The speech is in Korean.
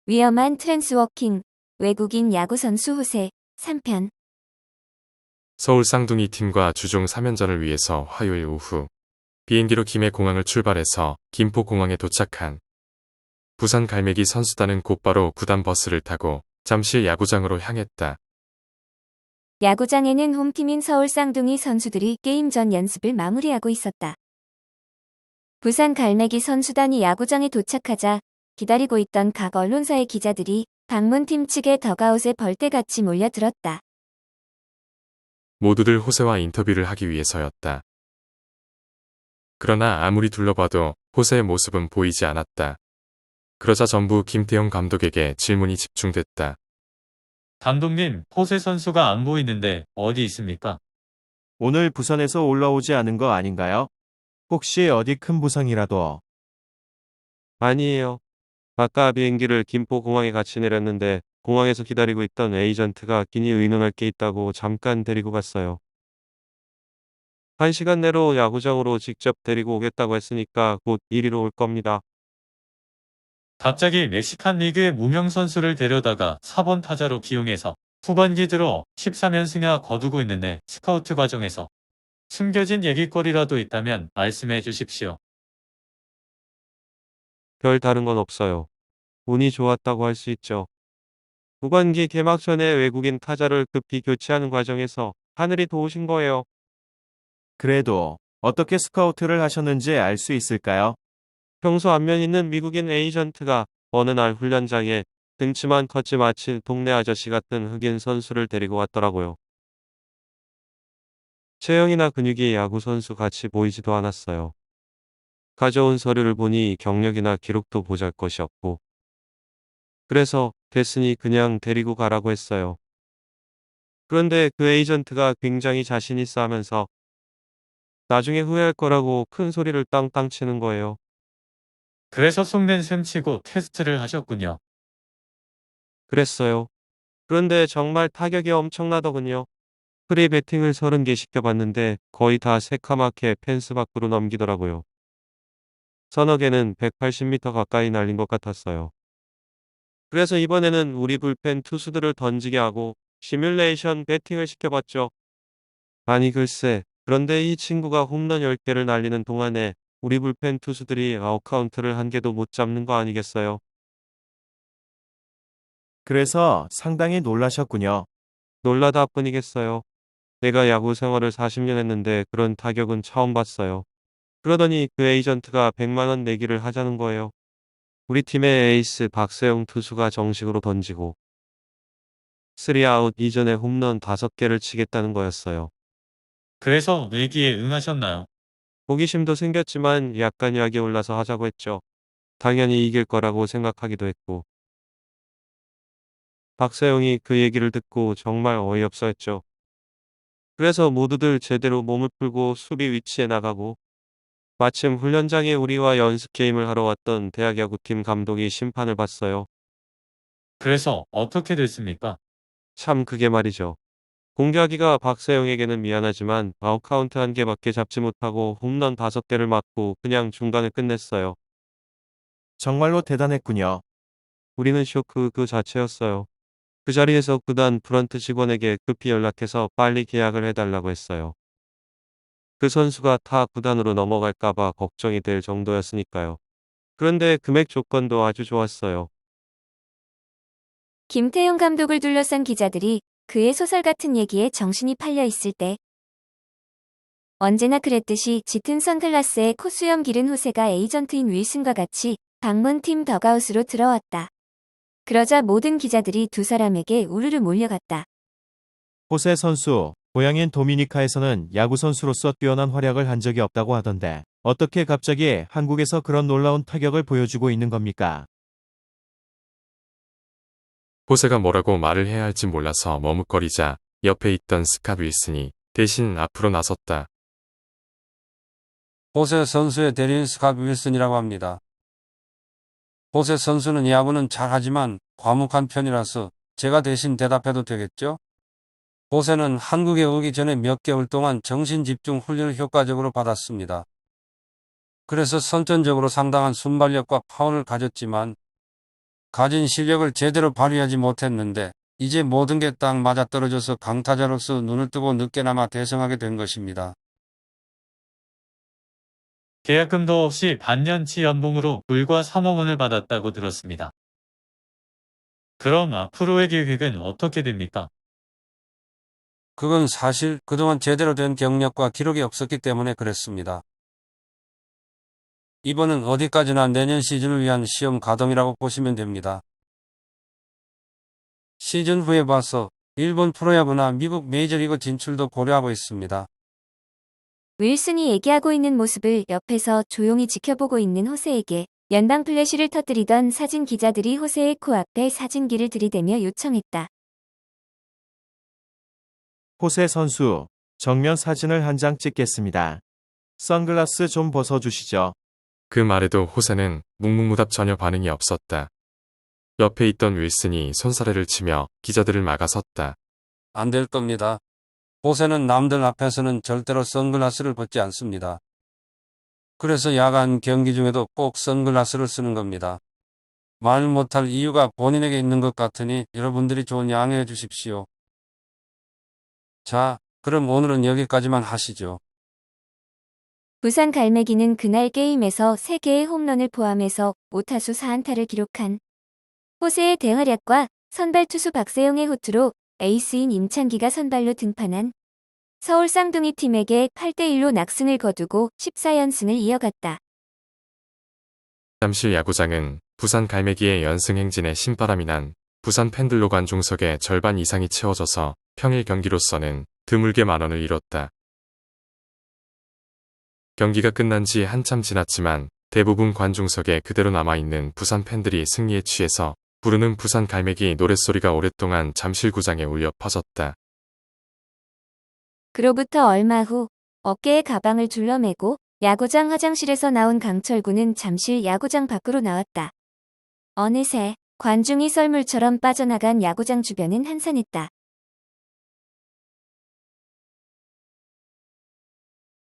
위험한 트랜스워킹, 외국인 야구 선수 호세, 3편. 서울 쌍둥이 팀과 주중 3연전을 위해서 화요일 오후 비행기로 김해공항을 출발해서 김포공항에 도착한 부산 갈매기 선수단은 곧바로 구단 버스를 타고 잠실 야구장으로 향했다. 야구장에는 홈팀인 서울 쌍둥이 선수들이 게임 전 연습을 마무리하고 있었다. 부산 갈매기 선수단이 야구장에 도착하자 기다리고 있던 각 언론사의 기자들이 방문팀 측의 덕아웃에 벌떼같이 몰려들었다. 모두들 호세와 인터뷰를 하기 위해서였다. 그러나 아무리 둘러봐도 호세의 모습은 보이지 않았다. 그러자 전부 김태형 감독에게 질문이 집중됐다. 감독님, 호세 선수가 안 보이는데 어디 있습니까? 오늘 부산에서 올라오지 않은 거 아닌가요? 혹시 어디 큰 부상이라도? 아니에요. 아까 비행기를 김포공항에 같이 내렸는데 공항에서 기다리고 있던 에이전트가 긴히 의논할 게 있다고 잠깐 데리고 갔어요. 1시간 내로 야구장으로 직접 데리고 오겠다고 했으니까 곧 이리로 올 겁니다. 갑자기 멕시칸 리그의 무명 선수를 데려다가 4번 타자로 기용해서 후반기 들어 13연 승야 거두고 있는데 스카우트 과정에서 숨겨진 얘기거리라도 있다면 말씀해 주십시오. 별 다른 건 없어요. 운이 좋았다고 할 수 있죠. 후반기 개막 전에 외국인 타자를 급히 교체하는 과정에서 하늘이 도우신 거예요. 그래도 어떻게 스카우트를 하셨는지 알 수 있을까요? 평소 안면 있는 미국인 에이전트가 어느 날 훈련장에 등치만 컸지 마치 동네 아저씨 같은 흑인 선수를 데리고 왔더라고요. 체형이나 근육이 야구 선수 같이 보이지도 않았어요. 가져온 서류를 보니 경력이나 기록도 보잘것이었고, 그래서 됐으니 그냥 데리고 가라고 했어요. 그런데 그 에이전트가 굉장히 자신 있어 하면서 나중에 후회할 거라고 큰 소리를 땅땅 치는 거예요. 그래서 속낸 셈 치고 테스트를 하셨군요. 그랬어요. 그런데 정말 타격이 엄청나더군요. 프리 배팅을 30개 시켜봤는데 거의 다 새카맣게 펜스 밖으로 넘기더라고요. 서너 개는 180m 가까이 날린 것 같았어요. 그래서 이번에는 우리 불펜 투수들을 던지게 하고 시뮬레이션 배팅을 시켜봤죠. 아니 글쎄, 그런데 이 친구가 홈런 10개를 날리는 동안에 우리 불펜 투수들이 아웃카운트를 한 개도 못 잡는 거 아니겠어요? 그래서 상당히 놀라셨군요. 놀라다 뿐이겠어요. 내가 야구 생활을 40년 했는데 그런 타격은 처음 봤어요. 그러더니 그 에이전트가 100만 원 내기를 하자는 거예요. 우리 팀의 에이스 박세용 투수가 정식으로 던지고 3아웃 이전에 홈런 5개를 치겠다는 거였어요. 그래서 내기에 응하셨나요? 호기심도 생겼지만 약간 약이 올라서 하자고 했죠. 당연히 이길 거라고 생각하기도 했고. 박세용이 그 얘기를 듣고 정말 어이없어 했죠. 그래서 모두들 제대로 몸을 풀고 수비 위치에 나가고 마침 훈련장에 우리와 연습 게임을 하러 왔던 대학야구팀 감독이 심판을 봤어요. 그래서 어떻게 됐습니까? 참 그게 말이죠. 공격이가 박세용에게는 미안하지만 아웃카운트 1개밖에 잡지 못하고 홈런 5개를 맞고 그냥 중간에 끝냈어요. 정말로 대단했군요. 우리는 쇼크 그 자체였어요. 그 자리에서 구단 프런트 직원에게 급히 연락해서 빨리 계약을 해달라고 했어요. 그 선수가 타 구단으로 넘어갈까봐 걱정이 될 정도였으니까요. 그런데 금액 조건도 아주 좋았어요. 김태형 감독을 둘러싼 기자들이 그의 소설 같은 얘기에 정신이 팔려 있을 때 언제나 그랬듯이 짙은 선글라스에 콧수염 기른 호세가 에이전트인 윌슨과 같이 방문팀 덕아웃으로 들어왔다. 그러자 모든 기자들이 두 사람에게 우르르 몰려갔다. 호세 선수, 고향인 도미니카에서는 야구 선수로서 뛰어난 활약을 한 적이 없다고 하던데 어떻게 갑자기 한국에서 그런 놀라운 타격을 보여주고 있는 겁니까? 호세가 뭐라고 말을 해야 할지 몰라서 머뭇거리자 옆에 있던 스캇 윌슨이 대신 앞으로 나섰다. 호세 선수의 대리인 스캇 윌슨이라고 합니다. 호세 선수는 야구는 잘하지만 과묵한 편이라서 제가 대신 대답해도 되겠죠? 호세는 한국에 오기 전에 몇 개월 동안 정신집중 훈련을 효과적으로 받았습니다. 그래서 선천적으로 상당한 순발력과 파워를 가졌지만 가진 실력을 제대로 발휘하지 못했는데 이제 모든 게 딱 맞아떨어져서 강타자로서 눈을 뜨고 늦게나마 대성하게 된 것입니다. 계약금도 없이 반년치 연봉으로 불과 3억 원을 받았다고 들었습니다. 그럼 앞으로의 계획은 어떻게 됩니까? 그건 사실 그동안 제대로 된 경력과 기록이 없었기 때문에 그랬습니다. 이번은 어디까지나 내년 시즌을 위한 시험 가동이라고 보시면 됩니다. 시즌 후에 봐서 일본 프로야구나 미국 메이저리그 진출도 고려하고 있습니다. 윌슨이 얘기하고 있는 모습을 옆에서 조용히 지켜보고 있는 호세에게 연방 플래시를 터뜨리던 사진 기자들이 호세의 코앞에 사진기를 들이대며 요청했다. 호세 선수, 정면 사진을 한 장 찍겠습니다. 선글라스 좀 벗어주시죠. 그 말에도 호세는 묵묵무답 전혀 반응이 없었다. 옆에 있던 윌슨이 손사래를 치며 기자들을 막아섰다. 안 될 겁니다. 호세는 남들 앞에서는 절대로 선글라스를 벗지 않습니다. 그래서 야간 경기 중에도 꼭 선글라스를 쓰는 겁니다. 말 못할 이유가 본인에게 있는 것 같으니 여러분들이 좀 양해해 주십시오. 자, 그럼 오늘은 여기까지만 하시죠. 부산 갈매기는 그날 게임에서 3개의 홈런을 포함해서 5타수 4안타를 기록한 호세의 대활약과 선발 투수 박세용의 호투로 에이스인 임창기가 선발로 등판한 서울 쌍둥이 팀에게 8대1로 낙승을 거두고 14연승을 이어갔다. 잠실 야구장은 부산 갈매기의 연승 행진에 신바람이 난 부산 팬들로 관중석의 절반 이상이 채워져서 평일 경기로서는 드물게 만원을 이뤘다. 경기가 끝난 지 한참 지났지만 대부분 관중석에 그대로 남아있는 부산 팬들이 승리에 취해서 부르는 부산 갈매기 노랫소리가 오랫동안 잠실구장에 울려 퍼졌다. 그로부터 얼마 후 어깨에 가방을 둘러매고 야구장 화장실에서 나온 강철구는 잠실 야구장 밖으로 나왔다. 어느새 관중이 썰물처럼 빠져나간 야구장 주변은 한산했다.